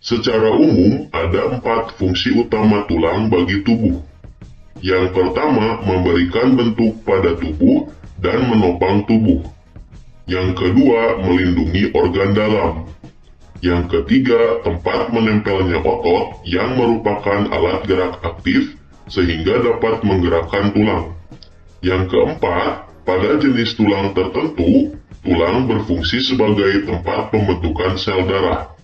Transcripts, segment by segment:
Secara umum, ada 4 fungsi utama tulang bagi tubuh. Yang pertama, memberikan bentuk pada tubuh dan menopang tubuh. Yang kedua, melindungi organ dalam. Yang ketiga, tempat menempelnya otot yang merupakan alat gerak aktif sehingga dapat menggerakkan tulang. Yang keempat, pada jenis tulang tertentu, tulang berfungsi sebagai tempat pembentukan sel darah.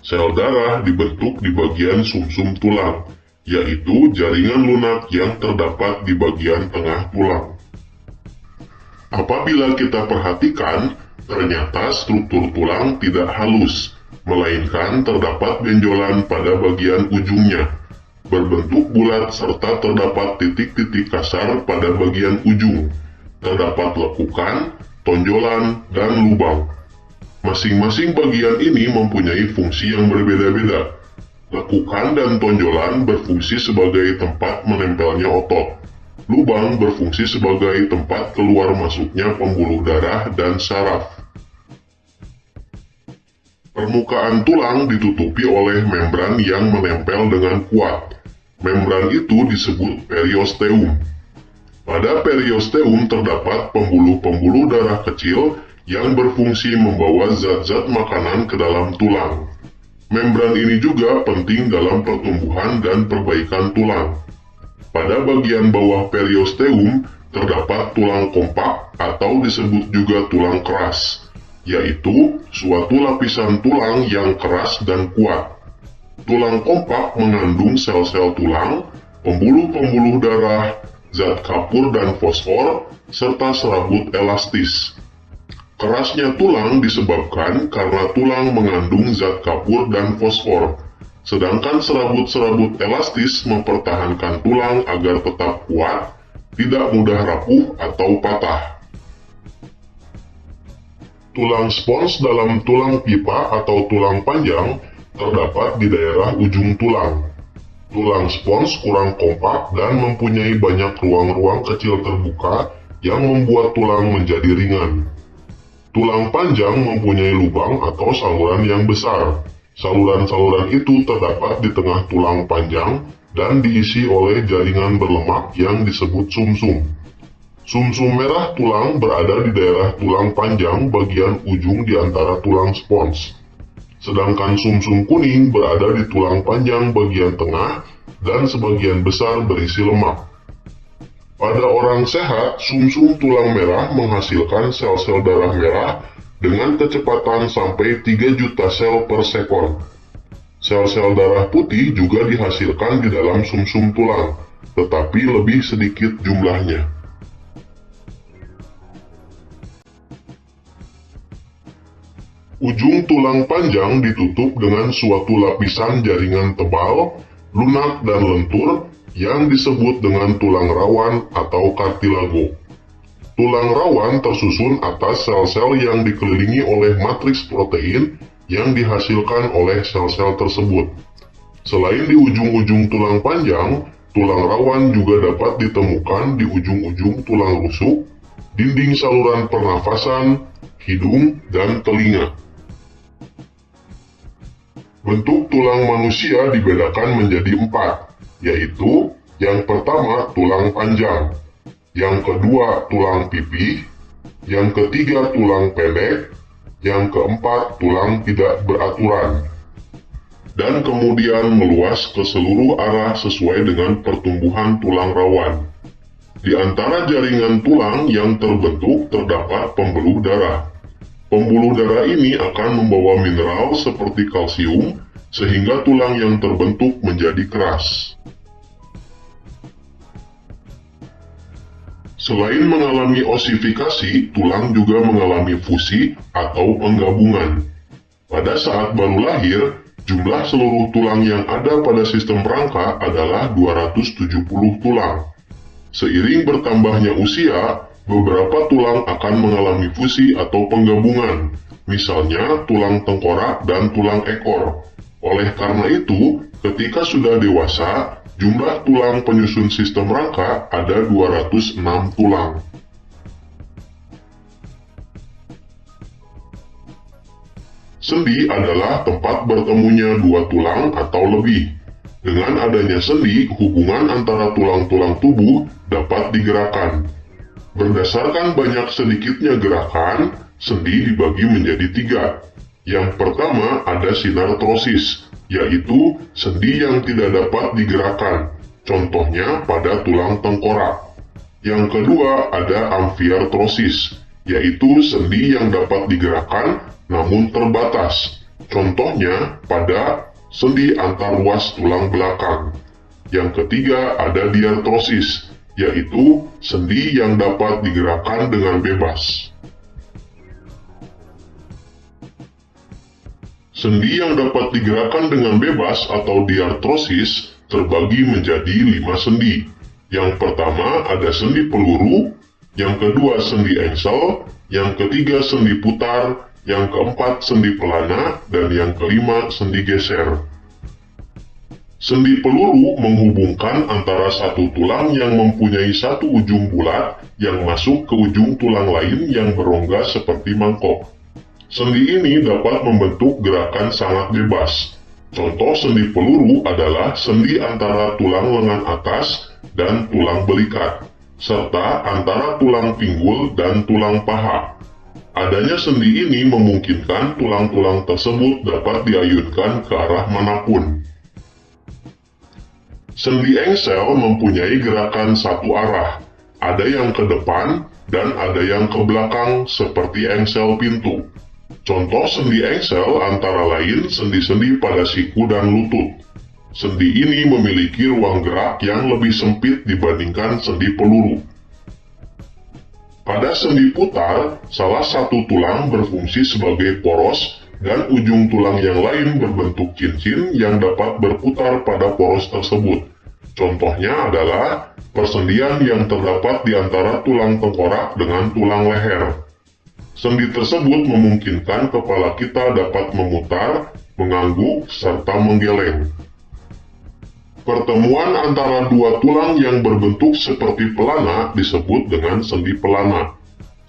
Sel darah dibentuk di bagian sumsum tulang, yaitu jaringan lunak yang terdapat di bagian tengah tulang. Apabila kita perhatikan, ternyata struktur tulang tidak halus, melainkan terdapat benjolan pada bagian ujungnya, berbentuk bulat serta terdapat titik-titik kasar pada bagian ujung. Terdapat lekukan, tonjolan, dan lubang. Masing-masing bagian ini mempunyai fungsi yang berbeda-beda. Lekukan dan tonjolan berfungsi sebagai tempat menempelnya otot. Lubang berfungsi sebagai tempat keluar masuknya pembuluh darah dan saraf. Permukaan tulang ditutupi oleh membran yang menempel dengan kuat. Membran itu disebut periosteum. Pada periosteum terdapat pembuluh-pembuluh darah kecil yang berfungsi membawa zat-zat makanan ke dalam tulang. Membran ini juga penting dalam pertumbuhan dan perbaikan tulang. Pada bagian bawah periosteum terdapat tulang kompak atau disebut juga tulang keras, yaitu suatu lapisan tulang yang keras dan kuat. Tulang kompak mengandung sel-sel tulang, pembuluh-pembuluh darah, zat kapur dan fosfor, serta serabut elastis. Kerasnya tulang disebabkan karena tulang mengandung zat kapur dan fosfor, sedangkan serabut-serabut elastis mempertahankan tulang agar tetap kuat, tidak mudah rapuh atau patah. Tulang spons dalam tulang pipa atau tulang panjang terdapat di daerah ujung tulang. Tulang spons kurang kompak dan mempunyai banyak ruang-ruang kecil terbuka yang membuat tulang menjadi ringan. Tulang panjang mempunyai lubang atau saluran yang besar. Saluran-saluran itu terdapat di tengah tulang panjang dan diisi oleh jaringan berlemak yang disebut sumsum. Sumsum merah tulang berada di daerah tulang panjang bagian ujung di antara tulang spons. Sedangkan sumsum kuning berada di tulang panjang bagian tengah dan sebagian besar berisi lemak. Pada orang sehat, sumsum tulang merah menghasilkan sel-sel darah merah dengan kecepatan sampai 3 juta sel per sekon. Sel-sel darah putih juga dihasilkan di dalam sumsum tulang, tetapi lebih sedikit jumlahnya. Ujung tulang panjang ditutup dengan suatu lapisan jaringan tebal, lunak dan lentur yang disebut dengan tulang rawan atau kartilago. Tulang rawan tersusun atas sel-sel yang dikelilingi oleh matriks protein yang dihasilkan oleh sel-sel tersebut. Selain di ujung-ujung tulang panjang, tulang rawan juga dapat ditemukan di ujung-ujung tulang rusuk, dinding saluran pernafasan, hidung, dan telinga. Bentuk tulang manusia dibedakan menjadi 4, yaitu yang pertama tulang panjang, yang kedua tulang pipih, yang ketiga tulang pendek, yang keempat tulang tidak beraturan, dan kemudian meluas ke seluruh arah sesuai dengan pertumbuhan tulang rawan. Di antara jaringan tulang yang terbentuk terdapat pembuluh darah. Pembuluh darah ini akan membawa mineral seperti kalsium, sehingga tulang yang terbentuk menjadi keras. Selain mengalami osifikasi, tulang juga mengalami fusi atau penggabungan. Pada saat baru lahir, jumlah seluruh tulang yang ada pada sistem rangka adalah 270 tulang. Seiring bertambahnya usia, beberapa tulang akan mengalami fusi atau penggabungan, misalnya tulang tengkorak dan tulang ekor. Oleh karena itu, ketika sudah dewasa, jumlah tulang penyusun sistem rangka ada 206 tulang. Sendi adalah tempat bertemunya dua tulang atau lebih. Dengan adanya sendi, hubungan antara tulang-tulang tubuh dapat digerakkan. Berdasarkan banyak sedikitnya gerakan, sendi dibagi menjadi tiga. Yang pertama ada sinartrosis, yaitu sendi yang tidak dapat digerakkan, contohnya pada tulang tengkorak. Yang kedua ada amfiartrosis, yaitu sendi yang dapat digerakkan namun terbatas, contohnya pada sendi antar ruas tulang belakang. Yang ketiga ada diartrosis, yaitu sendi yang dapat digerakkan dengan bebas. Sendi yang dapat digerakkan dengan bebas atau diartrosis terbagi menjadi 5 sendi. Yang pertama ada sendi peluru, yang kedua sendi engsel, yang ketiga sendi putar, yang keempat sendi pelana, dan yang kelima sendi geser. Sendi peluru menghubungkan antara satu tulang yang mempunyai satu ujung bulat yang masuk ke ujung tulang lain yang berongga seperti mangkok. Sendi ini dapat membentuk gerakan sangat bebas. Contoh sendi peluru adalah sendi antara tulang lengan atas dan tulang belikat, serta antara tulang pinggul dan tulang paha. Adanya sendi ini memungkinkan tulang-tulang tersebut dapat diayunkan ke arah manapun. Sendi engsel mempunyai gerakan satu arah, ada yang ke depan dan ada yang ke belakang seperti engsel pintu. Contoh sendi engsel antara lain sendi-sendi pada siku dan lutut. Sendi ini memiliki ruang gerak yang lebih sempit dibandingkan sendi peluru. Pada sendi putar, salah satu tulang berfungsi sebagai poros dan ujung tulang yang lain berbentuk cincin yang dapat berputar pada poros tersebut. Contohnya adalah persendian yang terdapat di antara tulang tengkorak dengan tulang leher. Sendi tersebut memungkinkan kepala kita dapat memutar, mengangguk, serta menggeleng. Pertemuan antara dua tulang yang berbentuk seperti pelana disebut dengan sendi pelana.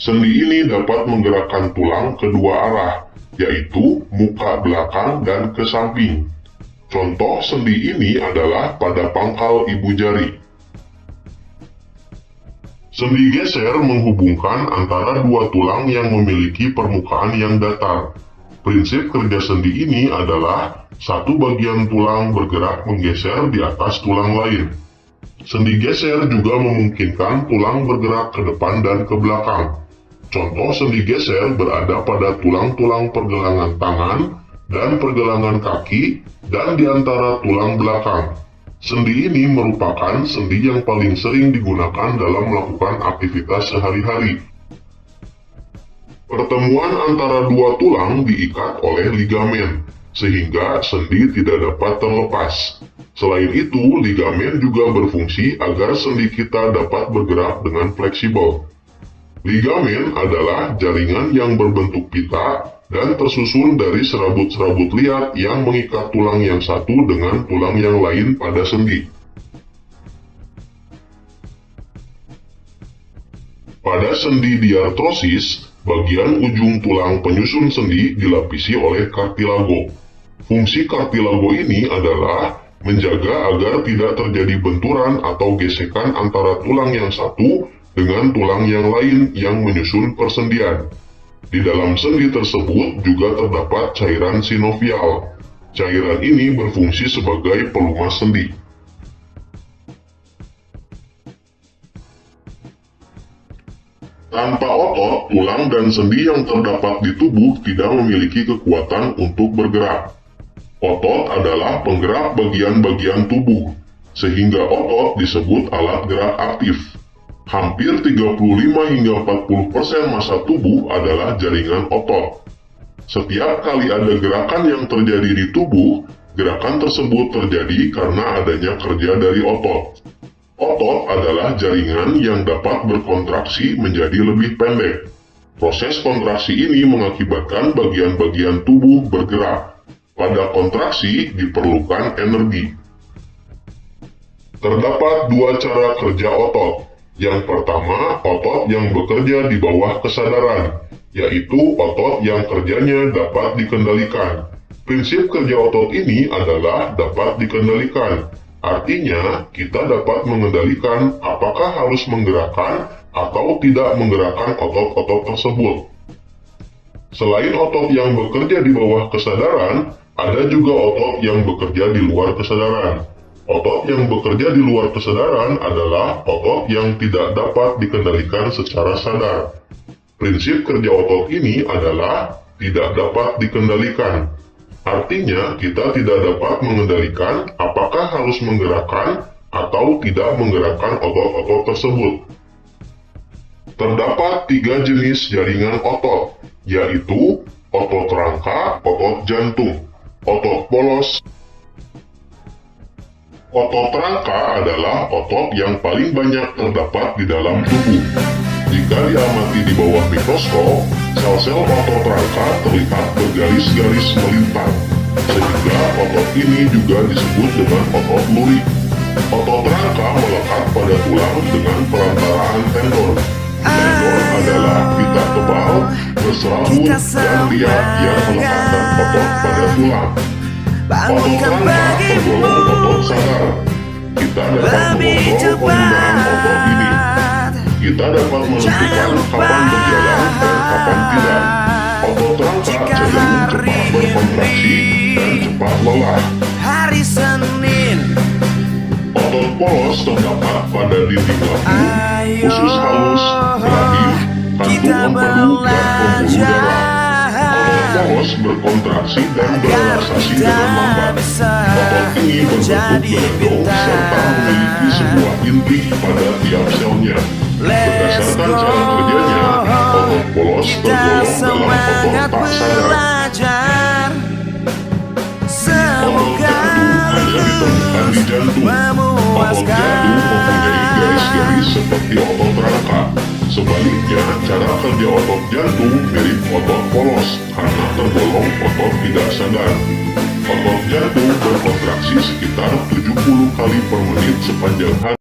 Sendi ini dapat menggerakkan tulang kedua arah, yaitu muka belakang dan ke samping. Contoh sendi ini adalah pada pangkal ibu jari. Sendi geser menghubungkan antara dua tulang yang memiliki permukaan yang datar. Prinsip kerja sendi ini adalah satu bagian tulang bergerak menggeser di atas tulang lain. Sendi geser juga memungkinkan tulang bergerak ke depan dan ke belakang. Contoh sendi geser berada pada tulang-tulang pergelangan tangan dan pergelangan kaki dan di antara tulang belakang. Sendi ini merupakan sendi yang paling sering digunakan dalam melakukan aktivitas sehari-hari. Pertemuan antara dua tulang diikat oleh ligamen, sehingga sendi tidak dapat terlepas. Selain itu, ligamen juga berfungsi agar sendi kita dapat bergerak dengan fleksibel. Ligamen adalah jaringan yang berbentuk pita dan tersusun dari serabut-serabut liat yang mengikat tulang yang satu dengan tulang yang lain pada sendi. Pada sendi diartrosis, bagian ujung tulang penyusun sendi dilapisi oleh kartilago. Fungsi kartilago ini adalah menjaga agar tidak terjadi benturan atau gesekan antara tulang yang satu dengan tulang yang lain yang menyusun persendian. Di dalam sendi tersebut juga terdapat cairan sinovial. Cairan ini berfungsi sebagai pelumas sendi. Tanpa otot, tulang dan sendi yang terdapat di tubuh tidak memiliki kekuatan untuk bergerak. Otot adalah penggerak bagian-bagian tubuh, sehingga otot disebut alat gerak aktif. Hampir 35 hingga 40% massa tubuh adalah jaringan otot. Setiap kali ada gerakan yang terjadi di tubuh, gerakan tersebut terjadi karena adanya kerja dari otot. Otot adalah jaringan yang dapat berkontraksi menjadi lebih pendek. Proses kontraksi ini mengakibatkan bagian-bagian tubuh bergerak. Pada kontraksi diperlukan energi. Terdapat dua cara kerja otot. Yang pertama, otot yang bekerja di bawah kesadaran, yaitu otot yang kerjanya dapat dikendalikan. Prinsip kerja otot ini adalah dapat dikendalikan. Artinya, kita dapat mengendalikan apakah harus menggerakkan atau tidak menggerakkan otot-otot tersebut. Selain otot yang bekerja di bawah kesadaran, ada juga otot yang bekerja di luar kesadaran. Otot yang bekerja di luar kesadaran adalah otot yang tidak dapat dikendalikan secara sadar. Prinsip kerja otot ini adalah tidak dapat dikendalikan. Artinya, kita tidak dapat mengendalikan apakah harus menggerakkan atau tidak menggerakkan otot-otot tersebut. Terdapat 3 jenis jaringan otot, yaitu otot rangka, otot jantung, otot polos. Otot rangka adalah otot yang paling banyak terdapat di dalam tubuh. Jika diamati di bawah mikroskop, sel-sel otot rangka terlihat bergaris-garis melintang, sehingga otot ini juga disebut dengan otot lurik. Otot rangka melekat pada tulang dengan perantaraan tendon. Tendon adalah pita tebal, berserabut, dan liat yang melekatkan otot pada tulang. Otot rangka tergolong otot sadar. Kita dapat mengontrol penggunaan otot ini. Kita dapat menentukan kapan berjalan dan kapan tidak. Otot rangka cenderung cepat berkontraksi dan cepat lelah. Hari Senin, Otot polos terdapat pada dinding lampu, usus halus, rahim, kantung empedu, dan pembuluh darah. Otot polos berkontraksi dan berelaksasi dengan lambat. Otot ini berbentuk gelendong serta memiliki sebuah inti pada tiap selnya. Berdasarkan cara kerjanya, otot polos tergolong dalam otot tak sadar. Otot jantung hanya ditemukan di jantung. Otot jantung mempunyai garis-garis seperti otot rangka. Sebaliknya, cara kerja otot jantung mirip otot polos karena tergolong otot tidak sadar. Otot jantung berkontraksi sekitar 70 kali per menit sepanjang hari.